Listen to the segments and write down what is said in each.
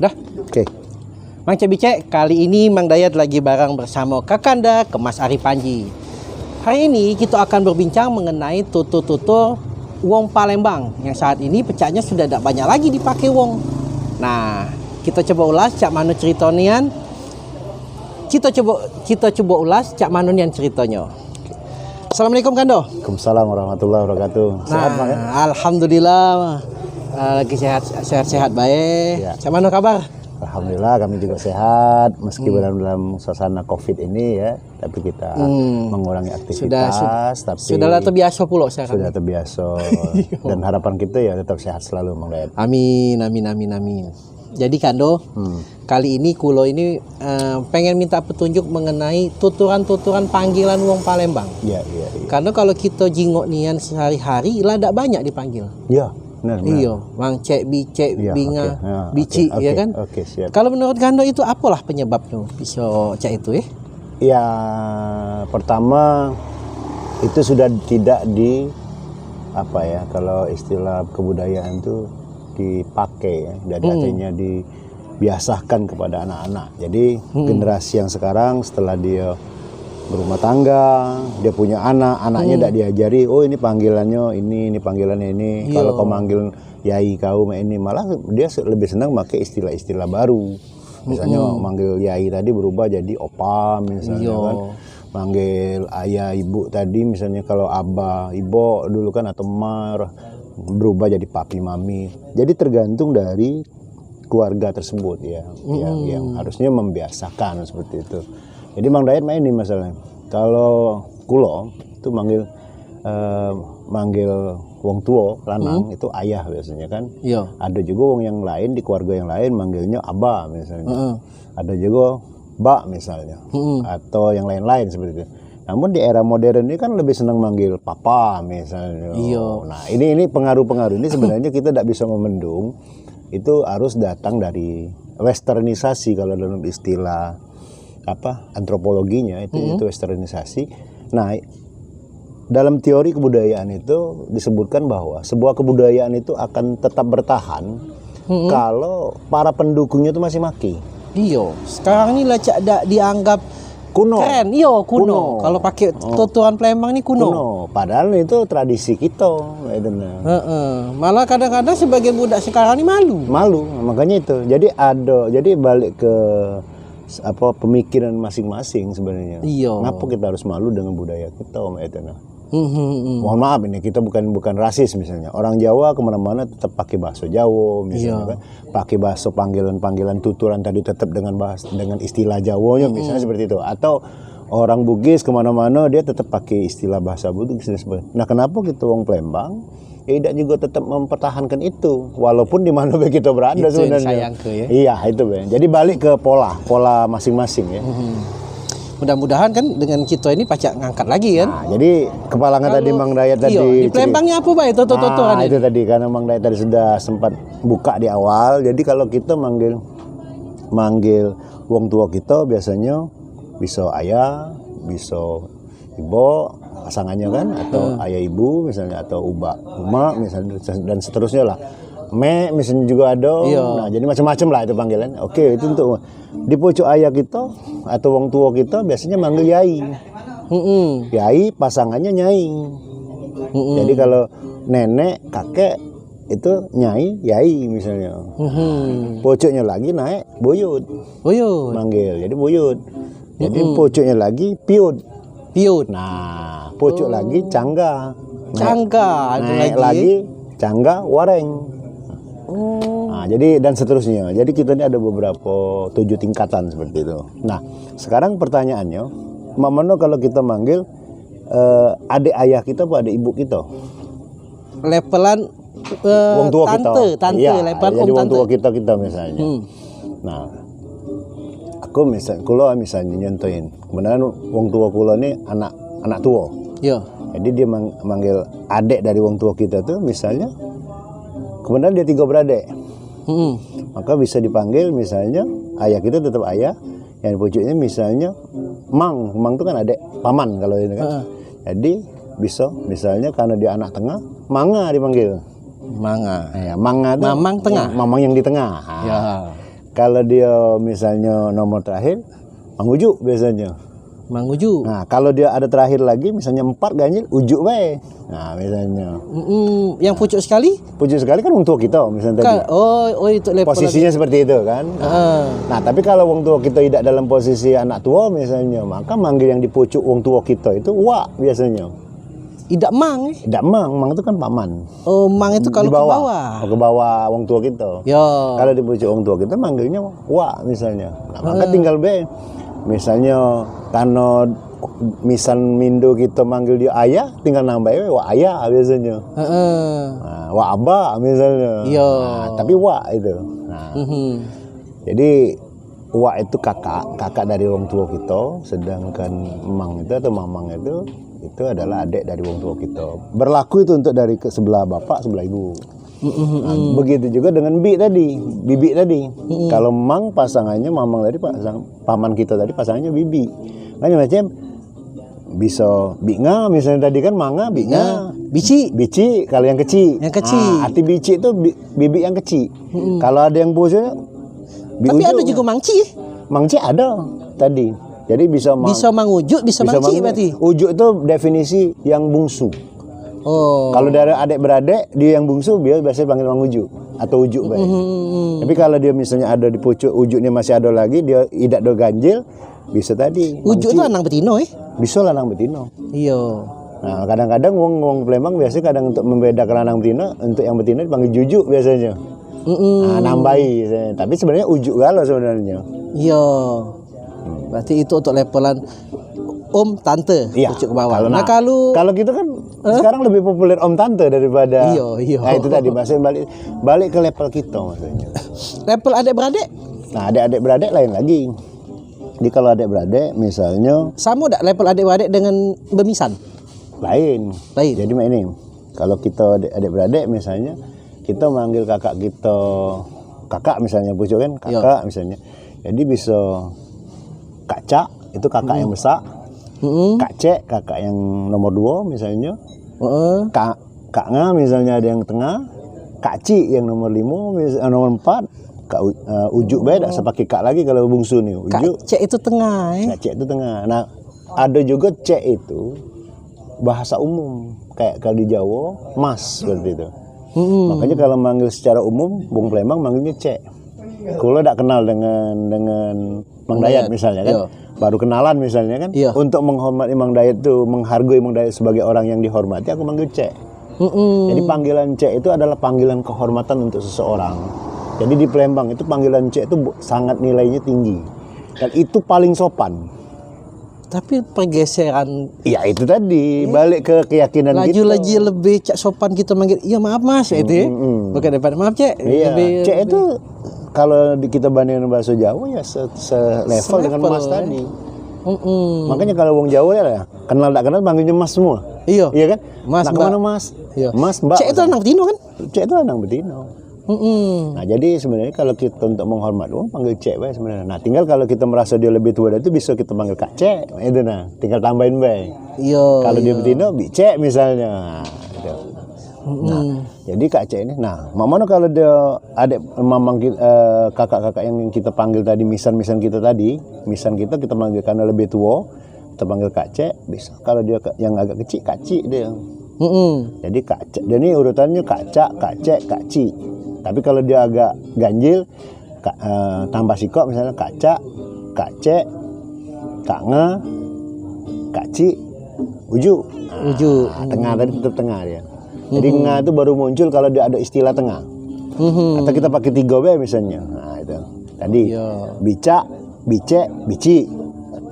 Dah. Oke. Mang Cebice, kali ini Mang Dayat lagi bareng bersama Kakanda Kemas Ari Panji. Hari ini kita akan berbincang mengenai tutur-tutur wong Palembang yang saat ini pecahnya sudah tidak banyak lagi dipakai wong. Nah, kita coba ulas cak mana ceritonian. Kita coba ulas cak mana nian ceritanya. Assalamualaikum Kando. Waalaikumsalam warahmatullahi wabarakatuh. Sehat Mang ya? Alhamdulillah. Lagi sehat baik. Ya. Cak mana kabar? Alhamdulillah kami juga sehat meski dalam suasana Covid ini ya, tapi kita mengurangi aktivitas. Sudah terbiasa pula sekarang. Sudah terbiasa dan harapan kita ya tetap sehat selalu Mang Dayat. Amin. Jadi Kando, kali ini Kulo ini pengen minta petunjuk mengenai tuturan-tuturan panggilan wong Palembang. Iya. Karena kalau kita jingok nian sehari-hari lah tidak banyak dipanggil. Iya. Benar. Iya, Mang Cek, Bicek, Ya, Binga, okay. Bici, ya kan? Oke, siap. Kalau menurut Kando itu apalah penyebabnya bisa cek itu ya? Ya, pertama itu sudah tidak kalau istilah kebudayaan itu dipakai ya, dan artinya dibiasakan kepada anak-anak. Jadi generasi yang sekarang setelah dia berumah tangga, dia punya anaknya tidak diajari, oh ini panggilannya ini panggilannya ini. Kalau kau manggil yai kau ini, malah dia lebih senang pakai istilah-istilah baru. Misalnya manggil yai tadi berubah jadi opa misalnya kan. Manggil ayah ibu tadi misalnya kalau abah ibu dulu kan atau mar berubah jadi papi mami. Jadi tergantung dari keluarga tersebut ya, yang harusnya membiasakan seperti itu. Jadi Mang Dayat main ini masalahnya. Kalau kulo itu manggil wong tua lanang itu ayah biasanya kan. Iya. Ada juga wong yang lain di keluarga yang lain manggilnya abah misalnya. Ada juga mbak misalnya. Atau yang lain-lain seperti itu. Namun di era modern ini kan lebih senang manggil papa misalnya. Iya. Nah, ini pengaruh-pengaruh ini sebenarnya kita tidak bisa memendung. Itu harus datang dari westernisasi kalau dalam istilah antropologinya itu westernisasi. Nah, dalam teori kebudayaan itu disebutkan bahwa sebuah kebudayaan itu akan tetap bertahan kalau para pendukungnya itu masih maki. Iya, sekarang ini lah dianggap kuno. Keren, kuno. Kalau pakai tuturan Palembang ini kuno. Padahal itu tradisi kita. Malah kadang-kadang sebagai budak sekarang ini malu. Makanya itu. Jadi balik ke pemikiran masing-masing sebenarnya. Iya. Kenapa kita harus malu dengan budaya kita, Om Etena? Mohon maaf ini kita bukan rasis misalnya. Orang Jawa kemana-mana tetap pakai bahasa Jawa misalnya kan. Pakai bahasa panggilan tuturan tadi tetap dengan istilah Jawanya misalnya seperti itu. Atau orang Bugis kemana-mana dia tetap pakai istilah bahasa Bugis dan sebagainya. Nah kenapa kita wong Palembang tidak juga tetap mempertahankan itu walaupun di mana kita berada itu sebenarnya. Iya itu Ben. Jadi balik ke pola masing-masing ya. Mudah-mudahan kan dengan kita ini pacak ngangkat lagi kan. Nah, jadi kepalangan tadi Mang Dayat tadi. Di Palembangnya apa itu tuturan itu tadi karena Mang Dayat tadi sudah sempat buka di awal. Jadi kalau kita manggil wong tua kita biasanya bisa ayah, bisa ibu pasangannya kan, atau ayah ibu misalnya, atau uma misalnya, dan seterusnya lah. Misalnya juga ada. Nah jadi macam-macam lah itu panggilan. Oke, itu untuk di pucuk ayah kita atau wong tua kita biasanya manggil yai. Yai pasangannya nyai. Jadi kalau nenek kakek itu nyai yai misalnya. Pucuknya lagi naik buyut manggil, jadi buyut. Jadi pucuknya lagi piut. Nah pucuk lagi cangga. Naik lagi cangga wareng. Nah, jadi dan seterusnya. Jadi kita ini ada beberapa 7 tingkatan seperti itu. Nah, sekarang pertanyaannya, mana kalau kita manggil adik ayah kita apa adik ibu kita? Levelan wong tua tante, iya, levelan jadi wong tua tante. kita misalnya. Nah, aku misalnya nyontoin. Kemudian wong tua kula ini anak tua. Iya. Jadi dia manggil adik dari wong tua kita tuh misalnya. Kemudian dia 3 beradik. Maka bisa dipanggil misalnya ayah kita tetap ayah, yang pucuknya misalnya mang itu kan adik paman kalau ini kan. Jadi bisa misalnya karena dia anak tengah, manga dipanggil. Manga. Ya, manga itu mamang tengah. Mamang yang di tengah. Ya. kalau dia misalnya nomor terakhir Mang Ujuk biasanya. Mang Ujuk. Nah, kalau dia ada terakhir lagi misalnya 4 ganjil Ujuk bae. Nah, misalnya. Yang pucuk sekali? Pucuk sekali kan wong tua kita misalnya tadi. Oh itu level Posisinya seperti itu kan. Nah, tapi kalau wong tua kita tidak dalam posisi anak tua misalnya, maka manggil yang di pucuk wong tua kita itu wak biasanya. Tidak mang. Tidak mang itu kan paman. Oh, mang itu kalau Di ke bawah. ke bawah wong tua kita. Ya. Kalau di pucuk wong tua kita manggilnya wak misalnya. Nah, maka tinggal be. Misalnya karena misal Mindo kita manggil dia ayah, tinggal nambah wak ayah biasanya. Nah, wak abah misalnya. Iya. Nah, tapi wak itu. Nah, jadi wak itu kakak dari wong tua kita, sedangkan emang itu atau mamang itu adalah adik dari wong tua kita. Berlaku itu untuk dari sebelah bapak, sebelah ibu. Nah, begitu juga dengan bibi tadi. Kalau mang pasangannya mamang tadi paman kita tadi pasangannya bibi. Kan macam bisa binga misalnya tadi kan manga binga. Bici kalau yang kecil. Nah, arti bici itu bibi yang kecil. Kalau ada yang bosnya tapi ada juga mangci. Mangci ada tadi. Jadi bisa mang Ujuk, bisa mangci berarti. Ujuk itu definisi yang bungsu. Oh. Kalau dari adik-beradik dia yang bungsu biasanya panggil Mang Ujuk atau Ujuk baik. Tapi kalau dia misalnya ada di pucuk Ujuknya masih ada lagi, dia tidak ada ganjil, bisa tadi. Ujuk itu lanang betino Bisa lanang betino. Iya. Nah, kadang-kadang wong Palembang biasanya kadang untuk membedakan lanang betina, untuk yang betina dipanggil Jujuk biasanya. Nah, nambahi biasanya. Tapi sebenarnya Ujuk galau sebenarnya. Iya. Berarti itu untuk levelan om tante pucuk ke bawah. Kalau gitu kan sekarang lebih populer om tante daripada iya. Nah, itu tadi maksudnya balik ke level kita maksudnya. Level adik-beradik? Nah, adik-beradik lain lagi. Jadi kalau adik-beradik misalnya sama enggak level adik-beradik dengan bemisan? Lain. Jadi ini kalau kita adik-beradik misalnya kita manggil kakak kita kakak misalnya pucuk kan kakak misalnya. Jadi bisa Kak Cak itu kakak yang besar. Kak Cek kakak yang nomor 2 misalnya. Kak Nga misalnya ada yang tengah. Kak Ci yang nomor 5 nomor 4. Kak Ujuk beda sepakai kak lagi kalau bungsu nih. Ujuk. Kak Cek itu tengah Kak Cek itu tengah. Nah, ada juga Cek itu bahasa umum kayak kalau di Jawa Mas seperti itu. Makanya kalau manggil secara umum Bung Palembang manggilnya Cek. Kalau tidak kenal dengan Mang Dayat misalnya kan. Baru kenalan misalnya kan, untuk menghormati Mang Dayat itu, menghargai Mang Dayat sebagai orang yang dihormati, aku manggil Cek. Jadi panggilan Cek itu adalah panggilan kehormatan untuk seseorang. Jadi di Palembang itu panggilan Cek itu sangat nilainya tinggi dan itu paling sopan. Tapi pergeseran, ya itu tadi balik ke keyakinan kita. Lagi lebih Cek sopan kita manggil, iya maaf mas itu ya, bukan daripada maaf Cek. Iya. Cek itu kalau kita bandingkan bahasa Jawa ya selevel dengan mas tadi. Makanya kalau wong Jawa ya kenal tak kenal panggilnya mas semua. Iya kan? Mas, nak kemana mas? Iya. Mas, mbak. Cek itu anak betino kan? Cek itu anak betino. Nah jadi sebenarnya kalau kita untuk menghormati orang panggil Cek bae sebenarnya. Nah tinggal kalau kita merasa dia lebih tua dari itu bisa kita panggil Kak Cek. Itu nah, tinggal tambahin bae. Iya. Kalau dia betino Bi Cek misalnya. Nah, jadi Kak Cek ini. Nah, mana kalau dia adik mamang kakak-kakak yang kita panggil tadi misan kita tadi, misan kita panggil karena lebih tua, kita panggil Kak Cek bisa. Kalau dia yang agak kecil Kak Ci dia. Jadi Kak Cek. Dan ini urutannya Kak Cak, Kak Cek, Kak Ci. Tapi kalau dia agak ganjil tambah sikok misalnya Kak Cak, Kak Cek, Kak Nga, Kak Ci, Uju. Nah, tengah tadi tetap tengah dia. Jadi nga itu baru muncul kalau dia ada istilah tengah. Atau kita pakai 3W misalnya. Nah, itu. Tadi bica, bice, bici.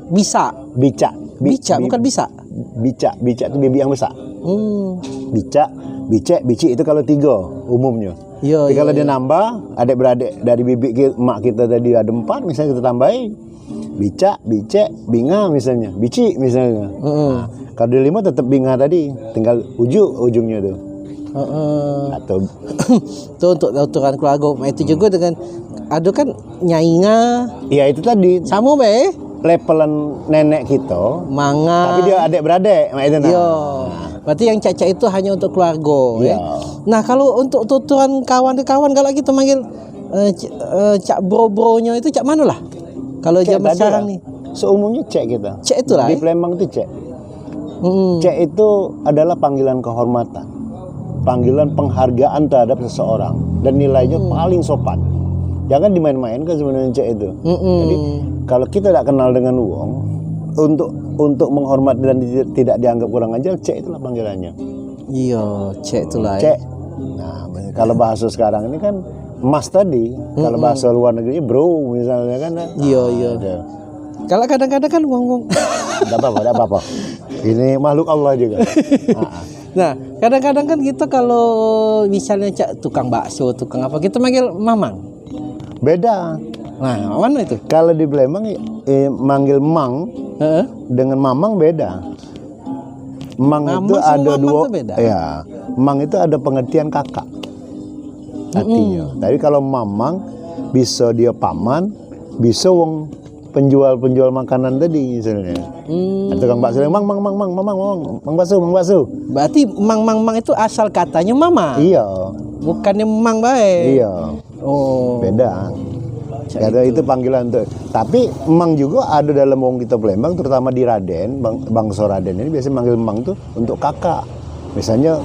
Bisa. Bica. Bukan bisa. Bica itu bibi yang besar. Bica, bice, bici itu kalau 3 umumnya. Tapi kalau dia nambah, adik-beradik dari bibi emak kita tadi ada 4 misalnya kita tambahin. Bica, bice, binga misalnya. Bici misalnya. Nah, kalau dia 5 tetap binga tadi. Tinggal ujungnya tuh. Atau itu untuk aturan keluarga. Itu juga dengan ada kan nyainga. Iya itu tadi. Sama be. Levelan nenek kita. Manga. Tapi dia adik-beradik. Itu nah. Iya. Berarti yang caca itu hanya untuk keluarga. Iya. Nah kalau untuk tuturan kawan ke kawan kalau kita manggil cak bro-bronya itu cak mana lah? Kalau Cek zaman tadi sekarang lah. nih. Seumumnya cek kita. Cek itulah. Di Palembang itu cek. Cek itu adalah panggilan kehormatan, panggilan penghargaan terhadap seseorang dan nilainya paling sopan. Jangan dimain-mainkan sebenarnya cek itu. Jadi kalau kita tidak kenal dengan wong, untuk menghormati dan tidak dianggap kurang ajar, cek itulah panggilannya. Iya, cek itulah. Cek. Nah, kalau bahasa sekarang ini kan mas tadi, kalau bahasa luar negeri bro misalnya kan. Iya, iya. Kalau kadang-kadang kan wong-wong. Tidak apa-apa. Ini makhluk Allah juga. Nah, kadang-kadang kan kita kalau misalnya cak tukang bakso, tukang apa, kita manggil mamang. Beda. Nah, mana itu? Kalau di Palembang manggil mang dengan mamang beda. Mang itu ada dua. Ya, mang itu ada pengertian kakak. Artinya. Tapi kalau mamang bisa dia paman, bisa wong penjual makanan tadi misalnya. Tukang bakso, mang bakso. Berarti mang itu asal katanya mama. Iya. Bukannya mang baik. Iya. Oh. Beda. Karena itu panggilan untuk. Tapi mang juga ada dalam wong kita Palembang, terutama di Raden, bangsa Raden ini biasanya manggil mang tuh untuk kakak. Misalnya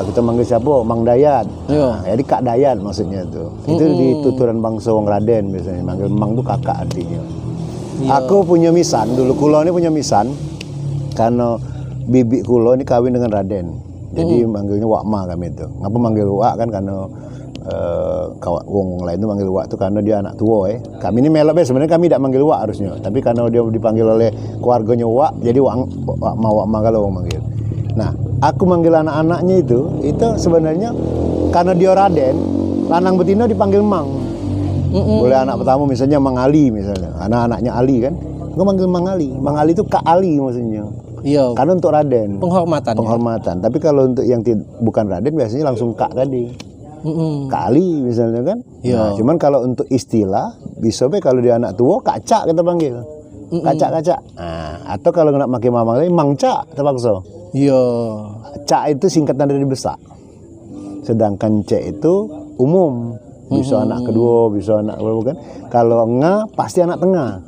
kita manggil siapa? Mang Dayat. Nah, jadi Kak Dayat maksudnya tuh. Itu di tuturan bangsa wong Raden biasanya manggil mang tuh kakak artinya. Aku punya misan, dulu kulo ini punya misan karena bibi kulo ini kawin dengan Raden. Jadi manggilnya Wakma kami itu. Ngapa manggil Wak kan karena wong lain itu manggil Wak itu karena dia anak tua Kami ini melok sebenarnya kami tidak manggil Wak harusnya. Tapi karena dia dipanggil oleh keluarganya Wak, jadi Wakma kalau wong manggil. Nah, aku manggil anak-anaknya itu sebenarnya karena dia Raden, lanang betina dipanggil Mang. Boleh anak pertama misalnya Mang Ali misalnya, anak-anaknya Ali kan, gue manggil Mang Ali. Mang Ali itu Kak Ali maksudnya. Iya. Karena untuk Raden. Penghormatan. Tapi kalau untuk yang bukan Raden biasanya langsung Kak tadi. Kak Ali misalnya kan. Iya. Nah, cuman kalau untuk istilah bisa kalau dia anak tua Kak Cak kita panggil. Kacak. Nah, atau kalau nak pakai mamang lagi Mang Cak terpaksa. Iya. Cak itu singkatan dari besar. Sedangkan Cek itu umum. Bisa anak kedua, bisa anak berapa kan. Kalau nga pasti anak tengah.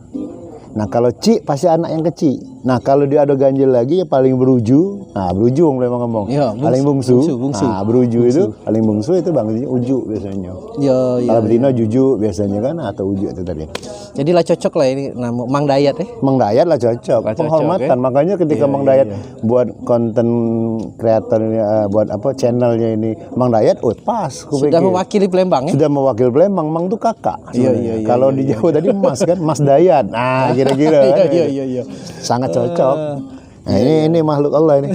Nah kalau Cik pasti anak yang kecil. Nah kalau dia ada ganjil lagi ya paling beruju. Nah beruju memang ngomong. Ya, paling bungsu. Bungsu. Nah beruju itu paling bungsu itu bangsa uju biasanya. Iya. Kalau betina juju biasanya kan atau uju itu tadi. Jadi lah cocok lah ini nama Mang Dayat Mang Dayat lah cocok. Penghormatan. Makanya ketika Mang Dayat buat konten kreator buat apa channelnya ini Mang Dayat, pas. Sudah mewakili Palembang Sudah mewakili Palembang. Mang tuh kakak. Iya. Kalau di Jawa tadi Mas kan, Mas Dayat. Nah kira-kira. Iya. Sangat cocok. Nah ini makhluk Allah ini.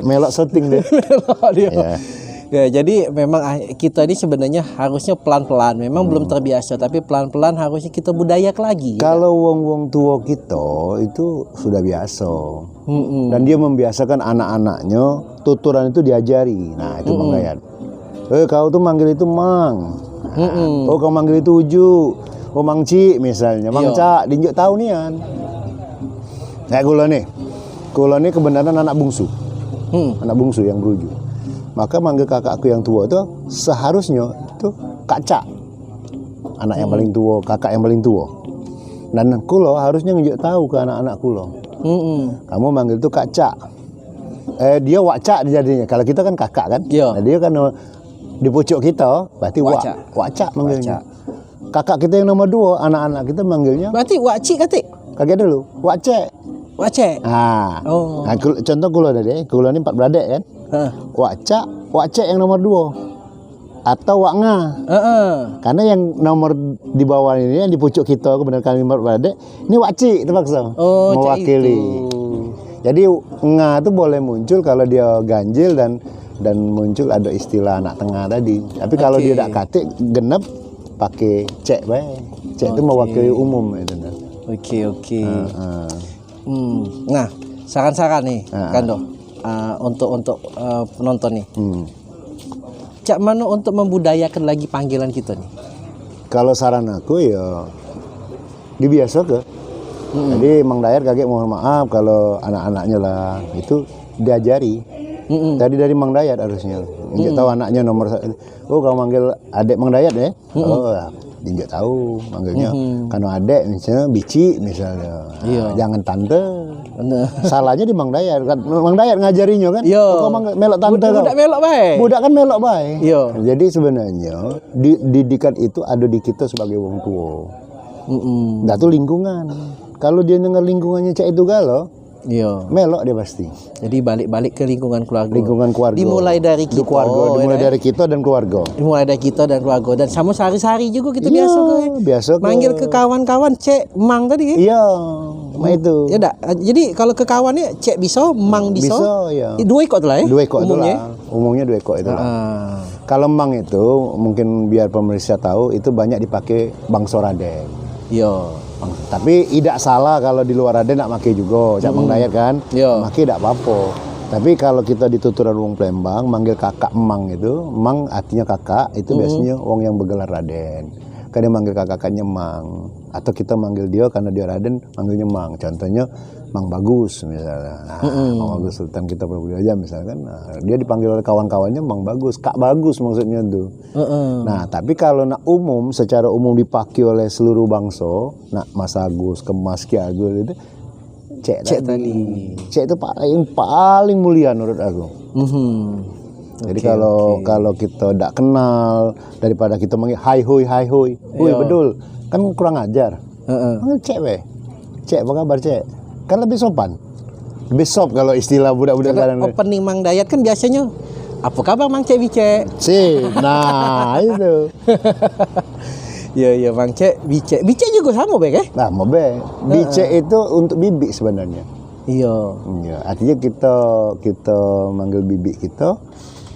Melok syuting deh. Ya, jadi memang kita ini sebenarnya harusnya pelan-pelan. Memang belum terbiasa, tapi pelan-pelan harusnya kita budayak lagi. Kalau wong-wong tua kita itu sudah biasa. Dan dia membiasakan anak-anaknya, tuturan itu diajari. Nah, itu Mang Dayat. Kau tuh manggil itu Mang. Oh, kau manggil itu Uju. Oh, Mang Ci misalnya. Mang Cak, dinjuk tahu nian. Kayak Kulo nih kebenaran anak bungsu. Anak bungsu yang beruju. Maka manggil kakakku yang tua itu seharusnya itu Kak Cak. Anak yang paling tua, kakak yang paling tua. Dan kulo harusnya nunjuk tahu ke anak-anak kulo. Kamu manggil itu Kak Cak. Dia Wak Cak jadinya. Kalau kita kan kakak kan. Nah, dia kan di pucuk kita berarti Wak Cak manggilnya. Kakak kita yang nomor 2, anak-anak kita manggilnya. Berarti Wak Cik katik. Kaget dulu, Wak Cek. Nah, contoh kulo tadi, kulo ini 4 beradik kan. Wak Cek yang nomor 2. Atau Wak Nga. Karena yang nomor di bawah ini yang di pucuk kita kebenaran kami 4 beradik, ini Wak Cik terpaksa mewakili. Jadi Nga itu boleh muncul kalau dia ganjil dan muncul ada istilah anak tengah tadi. Tapi kalau dia tidak katik genep pakai Cek baik. Cek itu mewakili umum itu. Oke. Nah, saran-saran nih, Kando, untuk penonton nih. Cak mana untuk membudayakan lagi panggilan kita nih? Kalau saran aku ya dibiasa ke. Jadi Mang Dayat kakek mohon maaf kalau anak-anaknya lah itu diajari. Tadi dari Mang Dayat harusnya. Injak tahu anaknya nomor satu. Oh, kamu manggil adik Mang Dayat ya? Oh, Injak tahu manggilnya. Kalau adik misalnya Bici misalnya. Iya. Jangan tante. Bener. Salahnya di Mang Dayat kan. Mang Dayat ngajarinya kan. Iya. Kok melok tante kau? Budak melok baik. Budak kan melok baik. Iya. Jadi sebenarnya didikan itu ada di kita sebagai wong tua. Nah, itu lingkungan. Kalau dia dengar lingkungannya cek itu galau, Iya. melok dia pasti. Jadi balik-balik ke lingkungan keluarga. Lingkungan keluarga. Dimulai dari kita. Dimulai dari kita dan keluarga. Dimulai dari kita dan keluarga. Dan sama sehari-hari juga kita Iya, biasa kok. biasa kok. Manggil ke kawan-kawan cek mang tadi. Iya, cuma itu. Ya dak. Jadi kalau ke kawannya cek bisa, mang bisa. Bisa, ya. Dua ekor lah ya. Dua ekor umumnya. itulah. Umumnya 2 ekor itulah. Ah. Kalau mang itu mungkin biar pemirsa tahu itu banyak dipakai bangsa Raden. Iya. Tapi tidak salah kalau di luar Raden nak pakai juga, cak Mang Dayat kan. Iya. Pakai tidak apa-apa. Tapi kalau kita di tuturan wong Palembang manggil kakak emang itu, emang artinya kakak itu biasanya wong yang bergelar Raden. Kadang manggil kakaknya Mang, atau kita manggil dia karena dia Raden manggilnya Mang. Contohnya Mang Bagus misalnya. Nah, Mang Bagus Sultan kita Prabu aja misalkan. Nah, dia dipanggil oleh kawan-kawannya Mang Bagus, Kak Bagus maksudnya tuh. Nah, tapi kalau nak umum secara umum dipakai oleh seluruh bangsa, nak Mas Agus, Kemas Ki Agus itu cek tadi. Cek itu paling mulia menurut aku. Jadi kalau kita tidak kenal, daripada kita manggil hai hoi, hoi betul, kan kurang ajar. Manggil cek weh, cek apa kabar cek, kan lebih sopan, lebih sop kalau istilah budak-budak sekarang. Opening Mang Dayat kan biasanya apa kabar Mang Cek Bice? Nah itu. Iya Mang Cek Bice. Bice juga sama baik ya? Nah mau be, bice itu untuk bibik sebenarnya. Iya. Iya, artinya kita manggil bibik kita,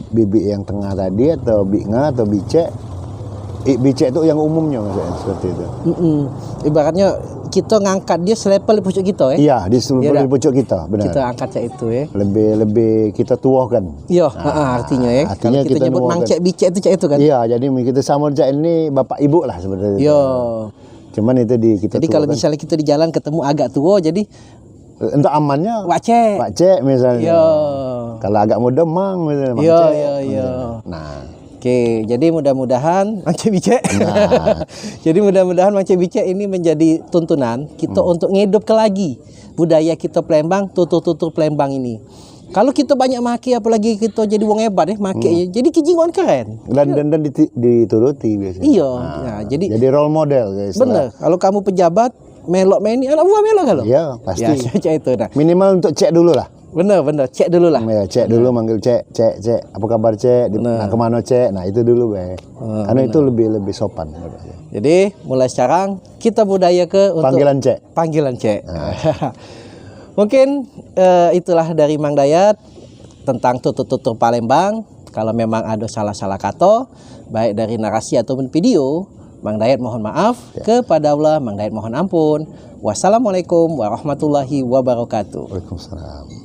bibik yang tengah tadi atau biknya atau bice. Bice itu yang umumnya maksudnya seperti itu. Ibaratnya kita ngangkat dia selevel di pucuk kita ya. Iya, di seluruh pucuk kita, benar. Kita angkat cek itu ya. Lebih kita tuahkan. Iya, artinya ya. Artinya kalau kita nyebut Mang Cek Bice itu cek itu kan. Iya, jadi kita sama cek ini bapak ibu lah sebenarnya. Iya. Cuman itu kita jadi kalau misalnya kita di jalan ketemu agak tua jadi untuk amannya Wak Cek. Wak Cek misalnya. Iya. Kalau agak muda Mang misalnya. Mang Iya, Cek. iya. Nah, oke, jadi mudah-mudahan Mang Cek Bice. Nah. Jadi mudah-mudahan Mang Cek Bice ini menjadi tuntunan kita untuk ngidupkan lagi budaya kita Palembang, tutur-tutur Palembang ini. Kalau kita banyak maki, apalagi kita jadi wong hebat maki, jadi kijingan keren. Dan dituruti biasanya. Iya, nah, jadi role model guys. Bener. Kalau kamu pejabat melok main ini, anak buah melok kalau. Iya, pasti. Ya, cek itu nah. Minimal untuk cek dulu lah. Bener, cek dulu lah. Ya, cek dulu manggil cek. Apa kabar cek? Nah, kemana cek? Nah, itu dulu be. Karena itu lebih sopan. Jadi mulai sekarang kita budaya ke untuk panggilan cek. Mungkin itulah dari Mang Dayat tentang tutur-tutur Palembang. Kalau memang ada salah-salah kata baik dari narasi ataupun video, Mang Dayat mohon maaf. Kepada Allah Mang Dayat mohon ampun. Wassalamualaikum warahmatullahi wabarakatuh. Waalaikumsalam.